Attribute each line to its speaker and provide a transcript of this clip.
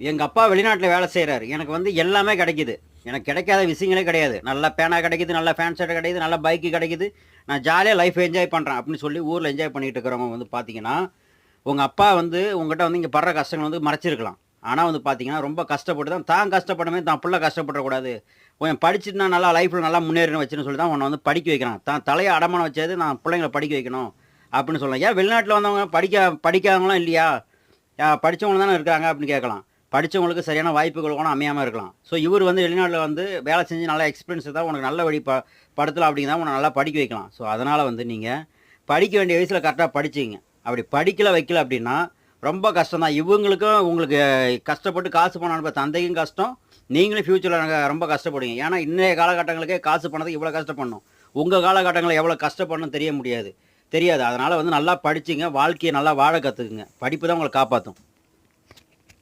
Speaker 1: எங்க அப்பா வெளிநாட்டுல வேலை செய்றாரு. எனக்கு வந்து எல்லாமே கிடைக்குது. எனக்கு கிடைக்காத விஷயங்களே கிடையாது. நல்ல பேனா கிடைக்குது, நல்ல ஃபேண்ட் ஷர்ட் கிடைக்குது, நல்ல பைக்கு கிடைக்குது. நான் ஜாலியா லைஃப் என்ஜாய் பண்றேன் அப்படின்னு சொல்லி ஊர்ல என்ஜாய் பண்ணிட்டு இருக்கிறவங்க வந்து பார்த்தீங்கன்னா, உங்க அப்பா வந்து உங்ககிட்ட வந்து இங்க படுற கஷ்டங்கள வந்து மறைச்சிருக்கலாம். ஆனா வந்து பார்த்தீங்கன்னா, ரொம்ப கஷ்டப்பட்டு தான் தான் கஷ்டப்பட மாரி தான் புள்ள கஷ்டப்படக்கூடாது. இவன் படிச்சுட்டு நான் நல்லா லைஃப்ல நல்லா முன்னேறணும் வச்சுன்னு சொல்லி தான் உன்ன வந்து படிக்க வைக்கிறான். தான் தலைய அடமானம் வச்சது நான் புள்ளைங்கள படிக்க வைக்கணும் அப்படின்னு சொல்லலாம். ஏன் வெளிநாட்டுல வந்தவங்க படிக்காதவங்கலாம் இல்லையா? படிச்சவங்க தானே இருக்காங்க அப்படின்னு கேட்கலாம். படிச்சவங்களுக்கு சரியான வாய்ப்புகள் கூட அமையாம இருக்கலாம். ஸோ இவரு வந்து வெளிநாட்டுல வந்து வேலை செஞ்சு நல்லா எக்ஸ்பீரியன்ஸ் தான் உனக்கு நல்ல வழி படுத்தலாம் அப்படிங்கிறத உன்ன நல்லா படிக்க வைக்கலாம். ஸோ அதனால வந்து நீங்க படிக்க வேண்டிய வயசுல கரெக்ட்டா படிச்சுக்கங்க. அப்படி படிக்கல வைக்கல அப்படின்னா, ரொம்ப கஷ்டம் தான். இவங்களுக்கும் உங்களுக்கு கஷ்டப்பட்டு காசு பணம் அனுப்ப தந்தைக்கும் கஷ்டம். நீங்களும் ஃபியூச்சர்ல ரொம்ப கஷ்டப்படுவீங்க. ஏன்னா இன்றைய காலகட்டங்களுக்கே காசு பணத்துக்கு இவ்வளோ கஷ்டப்படணும். உங்க காலகட்டங்கள்ல எவ்வளோ கஷ்டப்படணும்னு தெரிய முடியாது. தெரியாது. அதனால வந்து நல்லா படிச்சுங்க. வாழ்க்கைய நல்லா வாழ கத்துக்குங்க. படிப்பு தான் உங்கள காப்பாத்தும்.